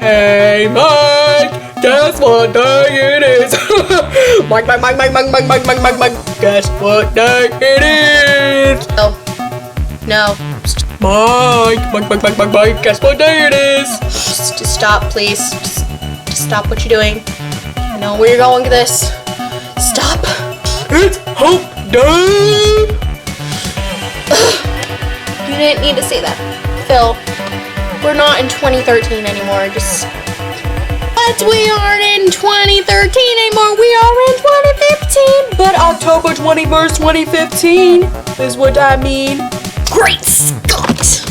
Hey Mike, guess what day it is? Mike, guess what day it is? No. Mike, guess what day it is? Just stop, please. Just stop what you're doing. I know where you're going with this. Stop. It's Hump Day! You didn't need to say that. Phil, we're not in 2013 anymore. But we aren't in 2013 anymore. We are in 2015. But October 21st, 2015 is what I mean. Great Scott!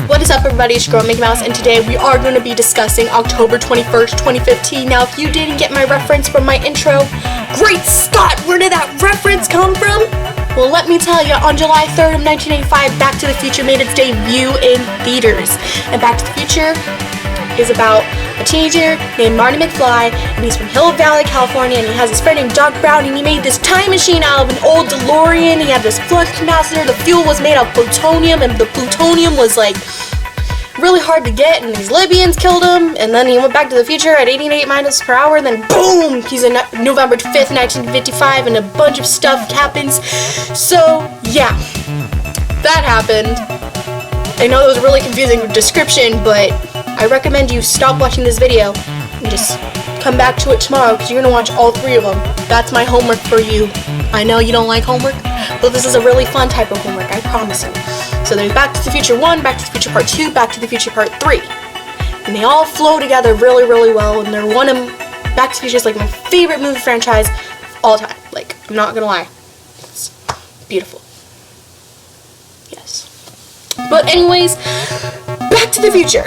What is up, everybody? It's your girl Mickey Mouse, and today we are going to be discussing October 21st, 2015. Now, if you didn't get my reference from my intro, great Scott, where did that reference come from? Well, let me tell you, on July 3rd of 1985, Back to the Future made its debut in theaters. And Back to the Future is about a teenager named Marty McFly, and he's from Hill Valley, California, and he has this friend named Doc Brown, and he made this time machine out of an old DeLorean. He had this flux capacitor. The fuel was made of plutonium, and the plutonium was like really hard to get, and these Libyans killed him, and then he went back to the future at 88 miles per hour, and then boom, he's in November 5th, 1955, and a bunch of stuff happens. So yeah, that happened. I know it was a really confusing description, but I recommend you stop watching this video and just come back to it tomorrow, because you're going to watch all three of them. That's my homework for you. I know you don't like homework, but this is a really fun type of homework, I promise you. So there's Back to the Future 1, Back to the Future Part 2, Back to the Future Part 3. And they all flow together really, really well, and they're one of Back to the Future is like my favorite movie franchise of all time. Like, I'm not gonna lie. It's beautiful. Yes. But anyways, Back to the Future.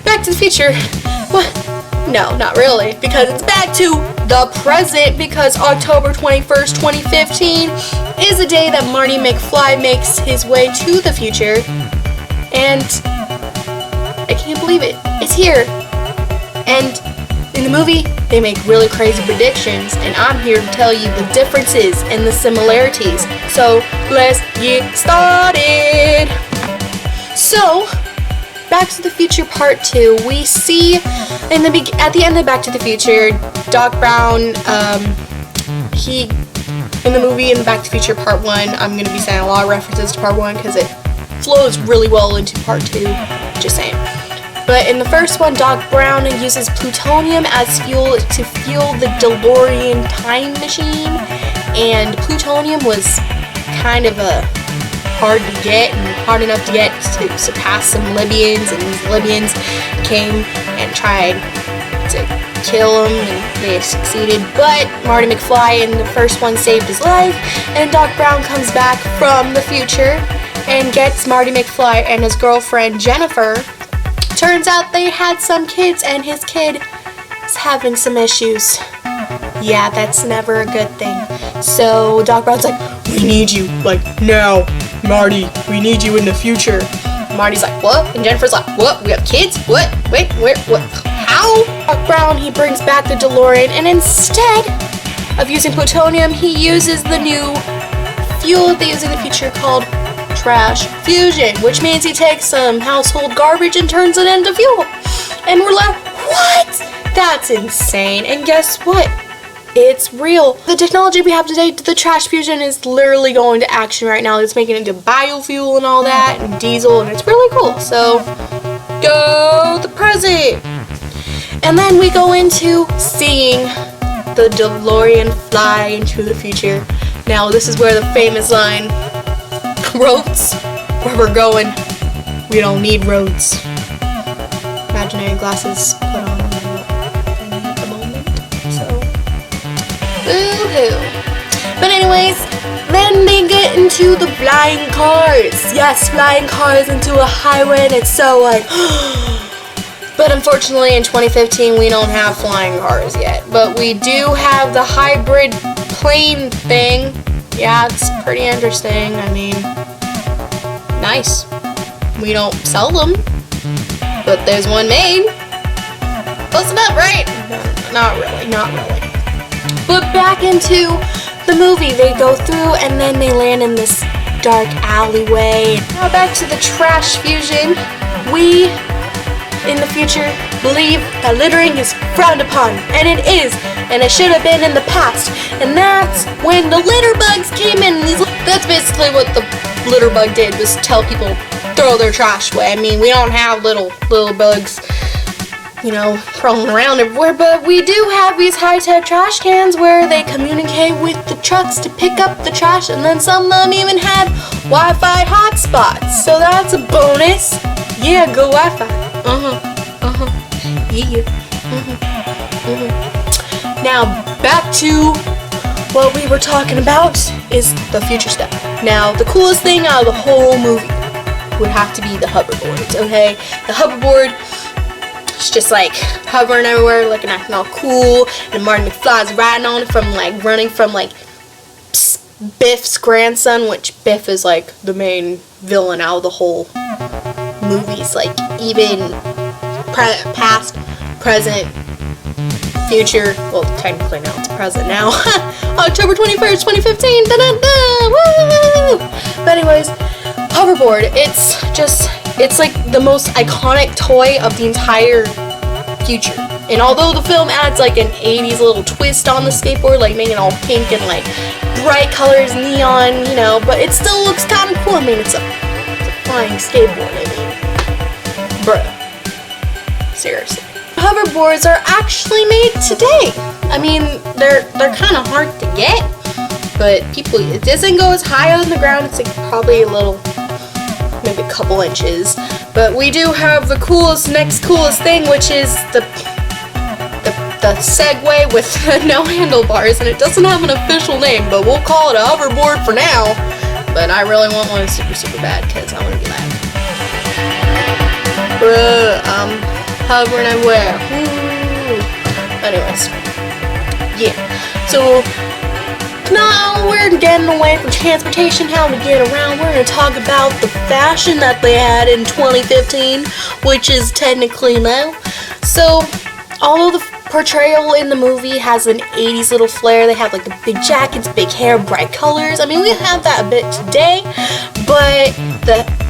Back to the Future. What? No, not really, because it's back to the present, because October 21st, 2015 is a day that Marty McFly makes his way to the future, and I can't believe it. It's here. And in the movie, they make really crazy predictions, and I'm here to tell you the differences and the similarities. So let's get started. So, Back to the Future Part 2, we see at the end of Back to the Future, Doc Brown, in the movie in Back to the Future Part 1, I'm going to be saying a lot of references to Part 1 because it flows really well into Part 2, just saying. But in the first one, Doc Brown uses plutonium as fuel to fuel the DeLorean time machine, and plutonium was kind of hard to get, and hard enough to get to surpass some Libyans, and these Libyans came and tried to kill him, and they succeeded, but Marty McFly in the first one saved his life, and Doc Brown comes back from the future and gets Marty McFly and his girlfriend Jennifer. Turns out they had some kids, and his kid is having some issues. Yeah, that's never a good thing. So Doc Brown's like, we need you, like, now. Marty, we need you in the future. Marty's like, what? And Jennifer's like, what? We have kids? What? Wait, where? What? How? Doc Brown, he brings back the DeLorean, and instead of using plutonium, he uses the new fuel that they use in the future called trash fusion, which means he takes some household garbage and turns it into fuel. And we're like, what? That's insane. And guess what? It's real. The technology we have today, the trash fusion, is literally going to action right now. It's making it into biofuel and all that, and diesel, and it's really cool. So, go the present. And then we go into seeing the DeLorean fly into the future. Now, this is where the famous line, roads, where we're going, we don't need roads. Imaginary glasses put on. But anyways, then they get into the flying cars. Yes, flying cars into a highway, and it's so like but unfortunately in 2015 we don't have flying cars yet. But we do have the hybrid plane thing. Yeah, it's pretty interesting. I mean, nice. We don't sell them, but there's one made. Close enough, right? Not really. But back into the movie, they go through and then they land in this dark alleyway. Now back to the trash fusion. We, in the future, believe that littering is frowned upon, and it is, and it should have been in the past. And that's when the litter bugs came in. That's basically what the litter bug did, was tell people throw their trash away. I mean, we don't have little bugs, you know, crawling around everywhere, but we do have these high-tech trash cans where they communicate with the trucks to pick up the trash, and then some of them even have Wi-Fi hotspots, so that's a bonus. Yeah, go Wi-Fi. Yeah. Now, back to what we were talking about is the future stuff. Now, the coolest thing out of the whole movie would have to be the hoverboards, okay? The hoverboard, it's just like hovering everywhere, looking acting all cool, and Marty McFly's riding on it from like running from like Biff's grandson, which Biff is like the main villain out of the whole movies, like even past, present, future. Well, technically now it's present now. October 21st, 2015. Da-da-da, woo! But anyways, hoverboard. It's like the most iconic toy of the entire future. And although the film adds like an 80s little twist on the skateboard, like making it all pink and like bright colors, neon, you know, but it still looks kind of cool. I mean, it's a flying skateboard. I mean, bruh. Seriously. Hoverboards are actually made today. I mean, they're kind of hard to get, but it doesn't go as high on the ground. It's like probably a little, maybe a couple inches. But we do have the next coolest thing, which is the Segway with no handlebars, and it doesn't have an official name, but we'll call it a hoverboard for now. But I really want one super bad because I want to be loud. Bruh, hovering everywhere. Woo. Anyways, yeah. So now we're getting away from transportation, how to get around. We're going to talk about the fashion that they had in 2015, which is technically now. So, although the portrayal in the movie has an 80s little flair, they have like the big jackets, big hair, bright colors. I mean, we have that a bit today, but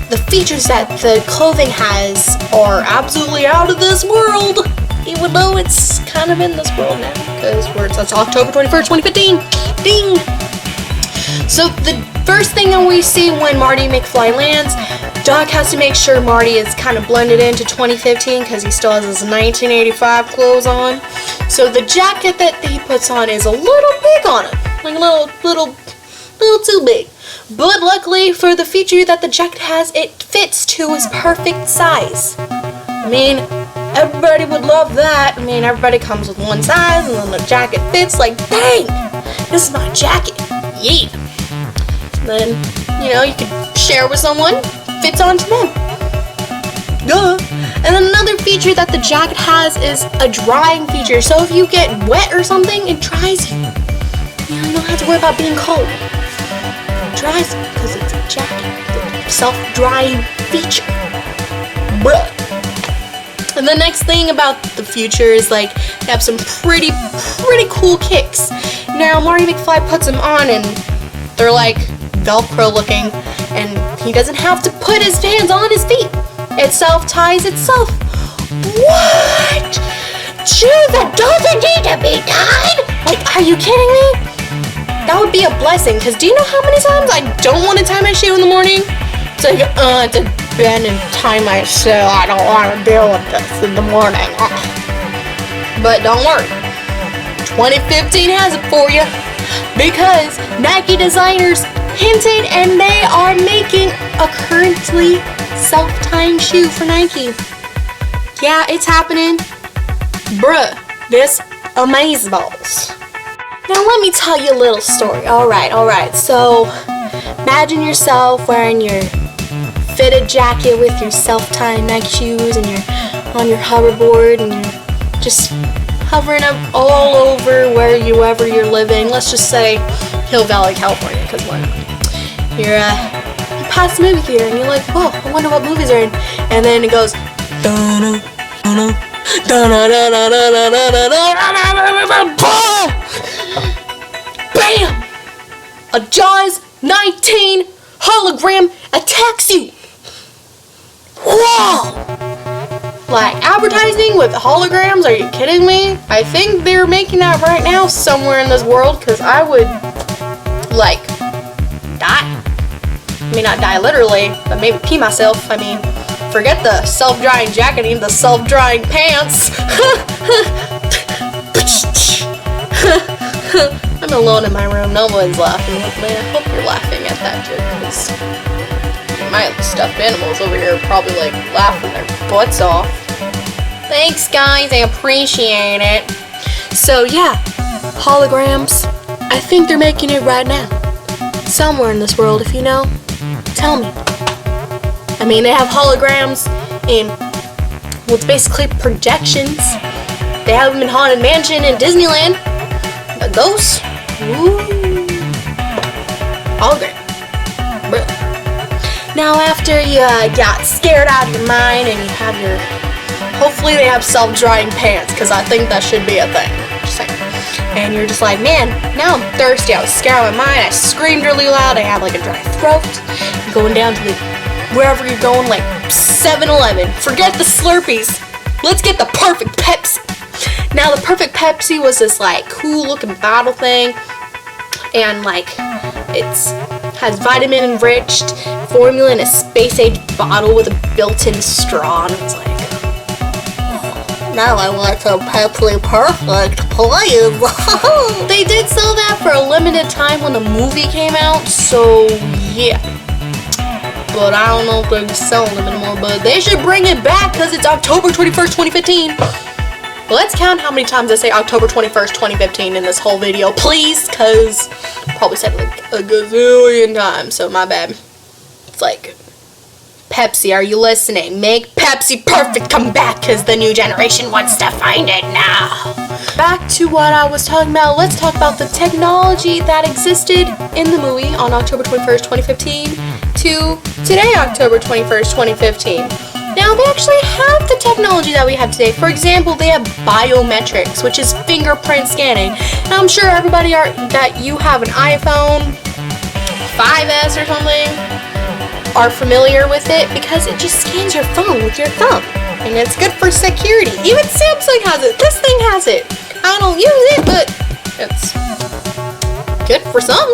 the features that the clothing has are absolutely out of this world, even though it's kind of in this world now, because it's October 21st, 2015. Ding! So the first thing that we see when Marty McFly lands, Doc has to make sure Marty is kind of blended into 2015 because he still has his 1985 clothes on. So the jacket that he puts on is a little big on him, like a little too big. But luckily for the feature that the jacket has, it fits to his perfect size. I mean, everybody would love that. I mean, everybody comes with one size, and then the jacket fits. Like, dang, this is my jacket. Yeah. And then, you know, you could share with someone. Fits onto them. Duh. And then another feature that the jacket has is a drying feature. So if you get wet or something, it dries you. You don't have to worry about being cold. Dries because it's a jacket, the self-drying feature. Bruh. And the next thing about the future is like they have some pretty cool kicks. Now Marty McFly puts them on and they're like Velcro looking, and he doesn't have to put his hands on his feet. It self-ties itself. What? Dude, that doesn't need to be done? Like, are you kidding me? That would be a blessing, because do you know how many times I don't want to tie my shoe in the morning? It's like, to bend and tie my shoe. I don't want to deal with this in the morning. But don't worry. 2015 has it for you, because Nike designers hinted and they are making a currently self-tying shoe for Nike. Yeah, it's happening. Bruh, this amazeballs. Now let me tell you a little story. Alright. So, imagine yourself wearing your fitted jacket with your self-tying Nike shoes, and you're on your hoverboard and you're just hovering up all over wherever you're living. Let's just say Hill Valley, California, because why not? You're past the movie theater and you're like, whoa, I wonder what movies are in. And then it goes, bam! A Jaws 19 hologram attacks you. Whoa! Like, advertising with holograms? Are you kidding me? I think they're making that right now somewhere in this world, because I would, like, die. I mean, not die literally, but maybe pee myself. I mean, forget the self-drying jacket, even the self-drying pants. I'm alone in my room. No one's laughing with me. I hope you're laughing at that joke, because my stuffed animals over here are probably, like, laughing their butts off. Thanks, guys. I appreciate it. So, yeah, holograms. I think they're making it right now. Somewhere in this world, if you know, tell me. I mean, they have holograms in what's basically projections. They have them in Haunted Mansion in Disneyland. A ghost. Ooh. Hologram. Bro. Now, after you got scared out of your mind and you have your... Hopefully they have self-drying pants, because I think that should be a thing. Just saying. And you're just like, man, now I'm thirsty. I was scared out of my mind. I screamed really loud. I had like a dry throat. You're going down to wherever you're going, like 7-Eleven. Forget the Slurpees. Let's get the perfect Pepsi. Now, the perfect Pepsi was this like cool looking bottle thing. And like, has vitamin enriched formula in a space age bottle with a built-in straw. And it's like, now I want some Pepsi Perfect, please. They did sell that for a limited time when the movie came out, so yeah. But I don't know if they're selling them anymore, but they should bring it back because it's October 21st, 2015. Let's count how many times I say October 21st, 2015 in this whole video, please, because I probably said it like a gazillion times, so my bad. It's like... Pepsi, are you listening? Make Pepsi Perfect come back, because the new generation wants to find it now. Back to what I was talking about. Let's talk about the technology that existed in the movie on October 21st, 2015 to today, October 21st, 2015. Now, they actually have the technology that we have today. For example, they have biometrics, which is fingerprint scanning. Now, I'm sure everybody that you have an iPhone 5S or something are familiar with it, because it just scans your phone with your thumb, and it's good for security. Even Samsung has it. This thing has it. I don't use it, but it's good for some.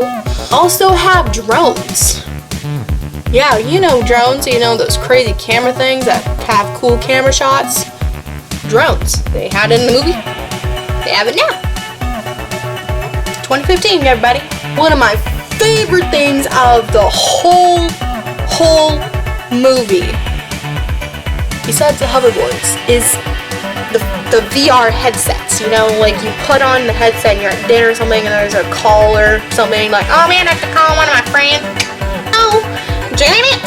Also have drones. Yeah, you know drones. You know those crazy camera things that have cool camera shots. Drones. They had it in the movie. They have it now. 2015, everybody. One of my favorite things of the whole movie, besides the hoverboards, is the VR headsets. You know, like you put on the headset and you're at dinner or something and there's a call or something like, oh man, I have to call one of my friends. Oh, Janet.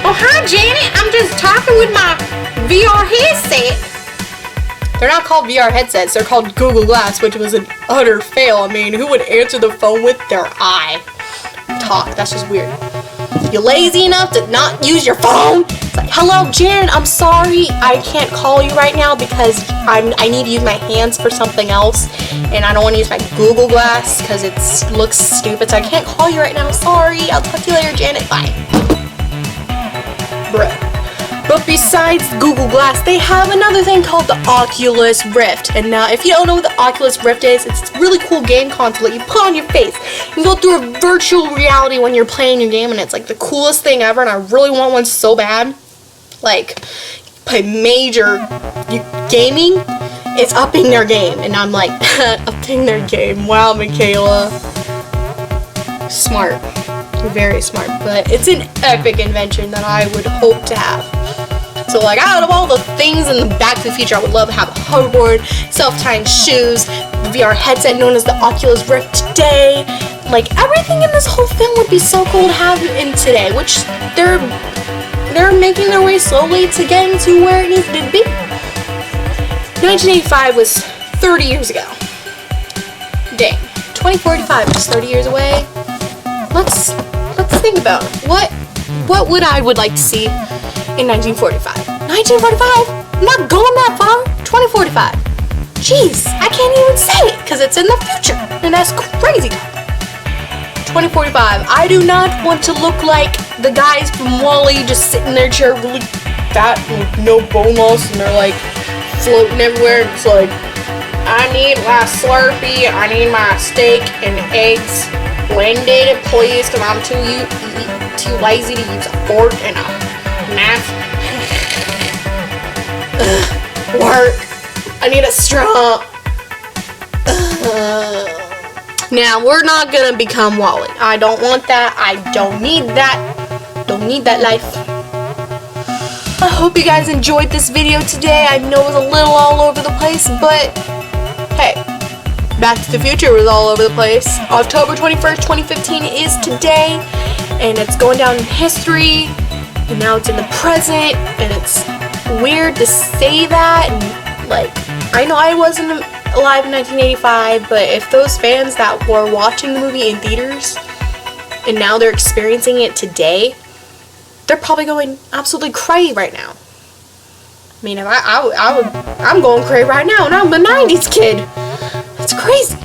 Oh, hi, Janet. I'm just talking with my VR headset. They're not called VR headsets. They're called Google Glass, which was an utter fail. I mean, who would answer the phone with their eye? Talk. That's just weird. You lazy enough to not use your phone? It's like, hello, Jen, I'm sorry I can't call you right now because I need to use my hands for something else, and I don't want to use my Google Glass because it looks stupid, so I can't call you right now. Sorry. I'll talk to you later, Janet. Bye. Bruh. But besides Google Glass, they have another thing called the Oculus Rift. And now, if you don't know what the Oculus Rift is, it's a really cool game console that you put on your face. You can go through a virtual reality when you're playing your game, and it's like the coolest thing ever, and I really want one so bad. Like, play major gaming, it's upping their game. And I'm like, upping their game. Wow, Michaela. Smart. Very smart, but it's an epic invention that I would hope to have. So like, out of all the things in the Back to the Future, I would love to have a hoverboard, self-tying shoes, the VR headset known as the Oculus Rift today. Like, everything in this whole thing would be so cool to have in today, which they're making their way slowly to getting to where it needs to be. 1985 was 30 years ago. Dang. 2045 is 30 years away. Let's think about it. What would I like to see in 1945? 1945? I'm not going that far. 2045. Jeez, I can't even say it because it's in the future, and that's crazy. 2045. I do not want to look like the guys from Wall-E just sitting in their chair really fat with no bone loss and they're like floating everywhere. It's like, I need my Slurpee, I need my steak and eggs blended, please, because I'm too lazy to use a fork and a knife. Work. I need a straw. Now, we're not gonna become Wall-E. I don't want that. I don't need that. Don't need that life. I hope you guys enjoyed this video today. I know it was a little all over the place, but hey, Back to the Future was all over the place. October 21st, 2015 is today, and it's going down in history, and now it's in the present, and it's weird to say that, and like, I know I wasn't alive in 1985, but if those fans that were watching the movie in theaters, and now they're experiencing it today, they're probably going absolutely crazy right now. I mean, if I'm going crazy right now, and I'm a 90s kid. That's crazy.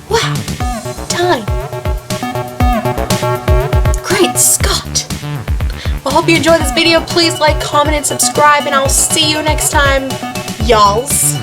Wow. Time. Great Scott. Well, I hope you enjoyed this video. Please like, comment, and subscribe, and I'll see you next time, y'alls.